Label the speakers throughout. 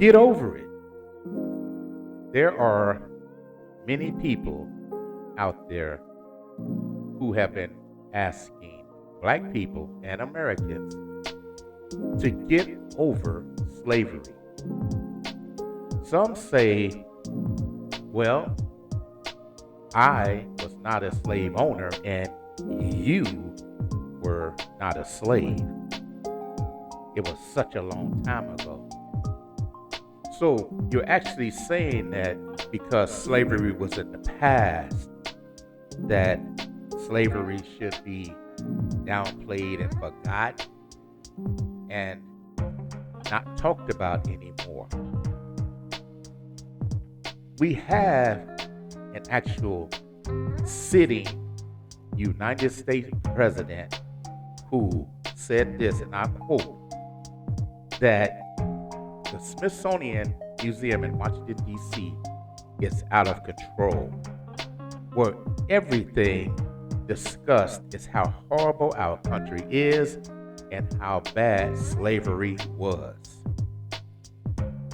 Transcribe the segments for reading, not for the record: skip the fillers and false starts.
Speaker 1: Get over it. There are many people out there who have been asking black people and Americans to get over slavery. Some say, well, I was not a slave owner and you were not a slave. It was such a long time ago. So you're actually saying that because slavery was in the past, that slavery should be downplayed and forgotten and not talked about anymore. We have an actual sitting United States president who said this, and I quote, that the Smithsonian Museum in Washington, D.C. is out of control, where everything discussed is how horrible our country is and how bad slavery was.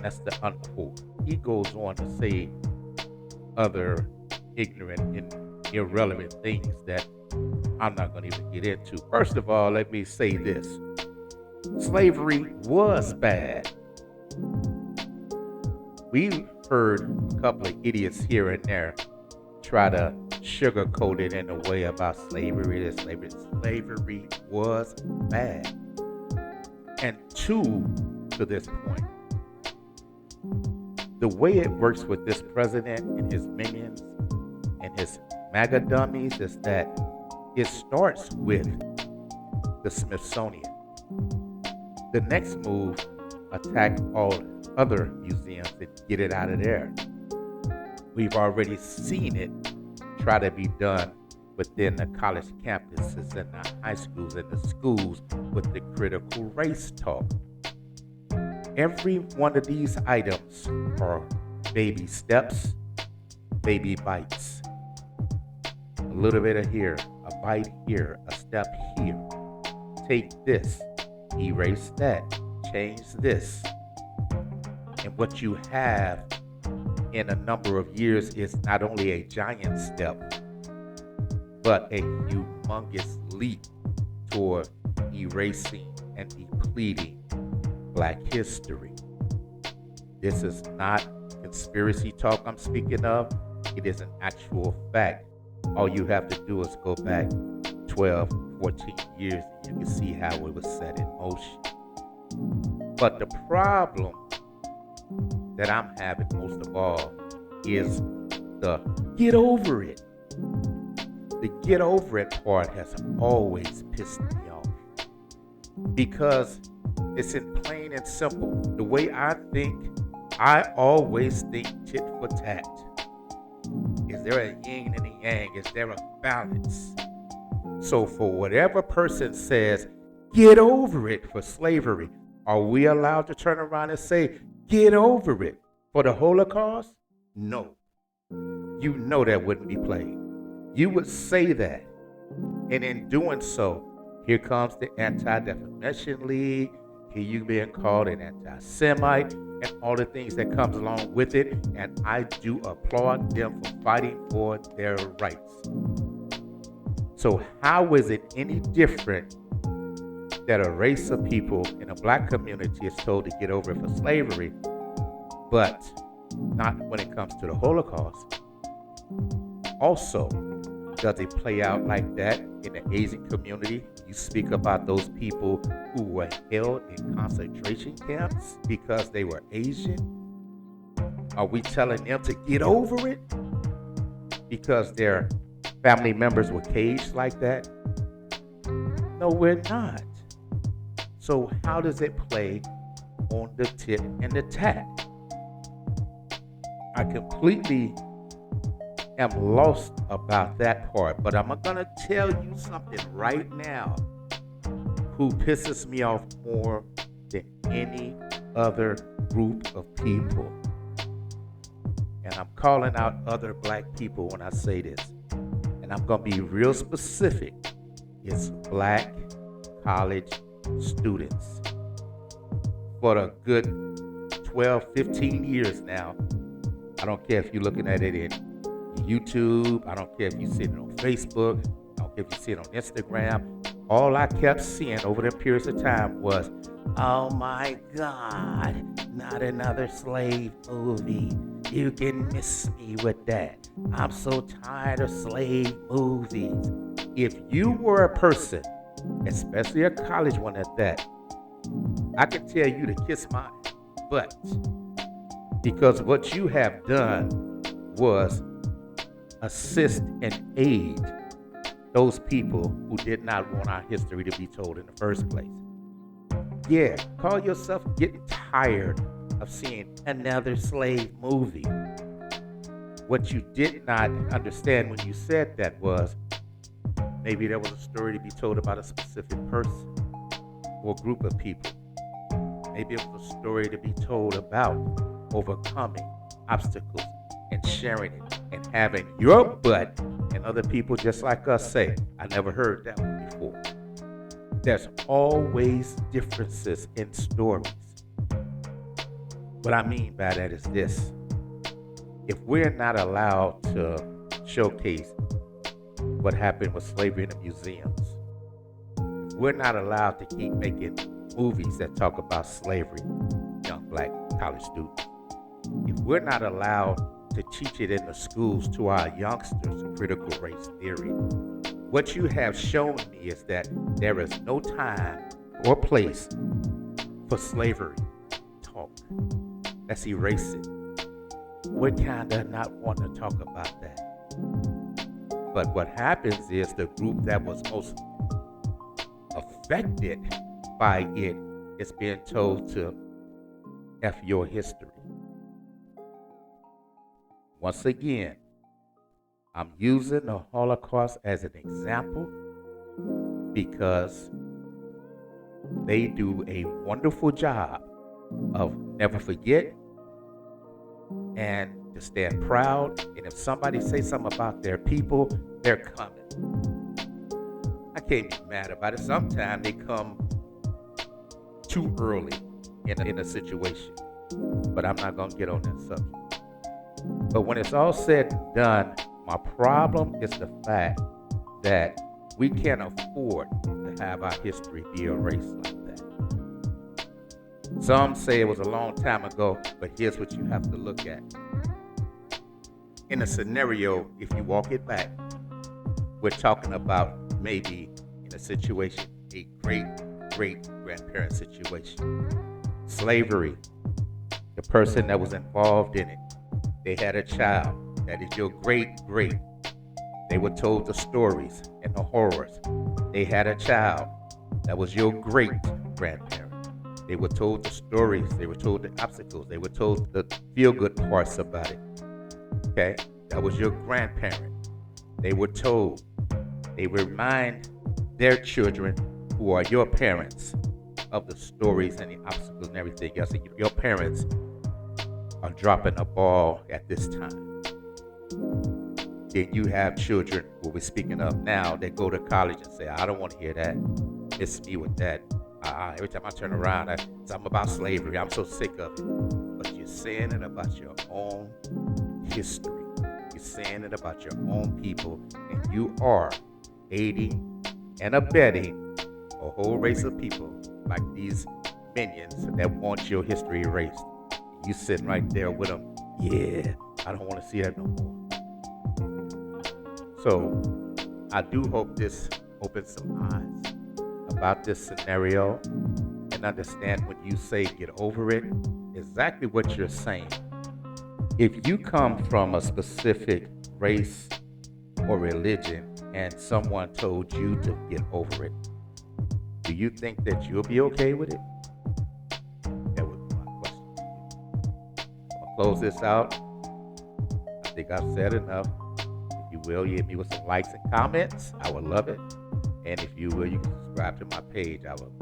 Speaker 1: That's the unquote. He goes on to say other ignorant and irrelevant things that I'm not going to even get into. First of all, let me say this. Slavery was bad. We heard a couple of idiots here and there try to sugarcoat it in a way about slavery. Slavery was bad. And two, to this point, the way it works with this president and his minions and his MAGA dummies is that it starts with the Smithsonian. The next move, attack all other museums and get it out of there. We've already seen it try to be done within the college campuses and the high schools and the schools with the critical race talk. Every one of these items are baby steps, baby bites. A little bit of here, a bite here, a step here. Take this, erase that, change this. And what you have in a number of years is not only a giant step, but a humongous leap toward erasing and depleting Black history. This is not conspiracy talk I'm speaking of. It is an actual fact. All you have to do is go back 12, 14 years and you can see how it was set in motion. But the problem that I'm having most of all is the get over it. The get over it part has always pissed me off because it's in plain and simple. The way I think, I always think tit for tat. Is there a yin and a yang? Is there a balance? So for whatever person says, get over it for slavery, are we allowed to turn around and say, get over it for the Holocaust? No. You know that wouldn't be played. You would say that. And in doing so, here comes the Anti-Defamation League. Here you being called an anti-Semite and all the things that comes along with it. And I do applaud them for fighting for their rights. So how is it any different that a race of people in a black community is told to get over it for slavery, but not when it comes to the Holocaust? Also, does it play out like that in the Asian community? You speak about those people who were held in concentration camps because they were Asian. Are we telling them to get over it because their family members were caged like that? No, we're not. So how does it play on the tit and the tat? I completely am lost about that part, but I'm gonna tell you something right now who pisses me off more than any other group of people. And I'm calling out other black people when I say this. And I'm gonna be real specific. It's black college students. For a good 12, 15 years now. I don't care if you're looking at it in YouTube. I don't care if you see it on Facebook. I don't care if you see it on Instagram. All I kept seeing over the periods of time was, oh my God, not another slave movie. You can miss me with that. I'm so tired of slave movies. If you were a person, especially a college one at that, I can tell you to kiss my butt, because what you have done was assist and aid those people who did not want our history to be told in the first place. Yeah, call yourself getting tired of seeing another slave movie. What you did not understand when you said that was, maybe there was a story to be told about a specific person or group of people. Maybe it was a story to be told about overcoming obstacles and sharing it and having your butt and other people just like us say, I never heard that one before. There's always differences in stories. What I mean by that is this. If we're not allowed to showcase what happened with slavery in the museums, if we're not allowed to keep making movies that talk about slavery, young black college students, if we're not allowed to teach it in the schools to our youngsters, critical race theory, what you have shown me is that there is no time or place for slavery talk. Let's erase it. We're kind of not wanting to talk about that. But what happens is the group that was most affected by it is being told to F your history. Once again, I'm using the Holocaust as an example because they do a wonderful job of never forget and to stand proud. And if somebody says something about their people, they're coming. I can't be mad about it. Sometimes they come too early in a situation, but I'm not going to get on that subject. But when it's all said and done, my problem is the fact that we can't afford to have our history be erased like that. Some say it was a long time ago, but here's what you have to look at. In a scenario, if you walk it back, we're talking about maybe in a situation, a great-great-grandparent situation. Slavery, the person that was involved in it, they had a child that is your great-great. They were told the stories and the horrors. They had a child that was your great-grandparent. They were told the stories. They were told the obstacles. They were told the feel-good parts about it. Okay? That was your grandparent. They were told. They remind their children, who are your parents, of the stories and the obstacles and everything else. Your parents are dropping a ball at this time. Then you have children, what we're speaking of now, that go to college and say, I don't want to hear that. Miss me with that. Every time I turn around, something about slavery. I'm so sick of it. But you're saying it about your own history. You're saying it about your own people. And you are aiding and abetting a whole race of people like these minions that want your history erased. You sitting right there with them. Yeah, I don't want to see that no more. So I do hope this opens some eyes about this scenario and understand when you say get over it, exactly what you're saying. If you come from a specific race or religion and someone told you to get over it, do you think that you'll be okay with it? That would be my question to you. I'll close this out. I think I've said enough. If you will, hit me with some likes and comments. I would love it. And if you will, you can subscribe to my page. I would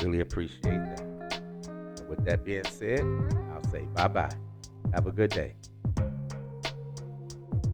Speaker 1: really appreciate that. And with that being said, I'll say bye-bye. Have a good day.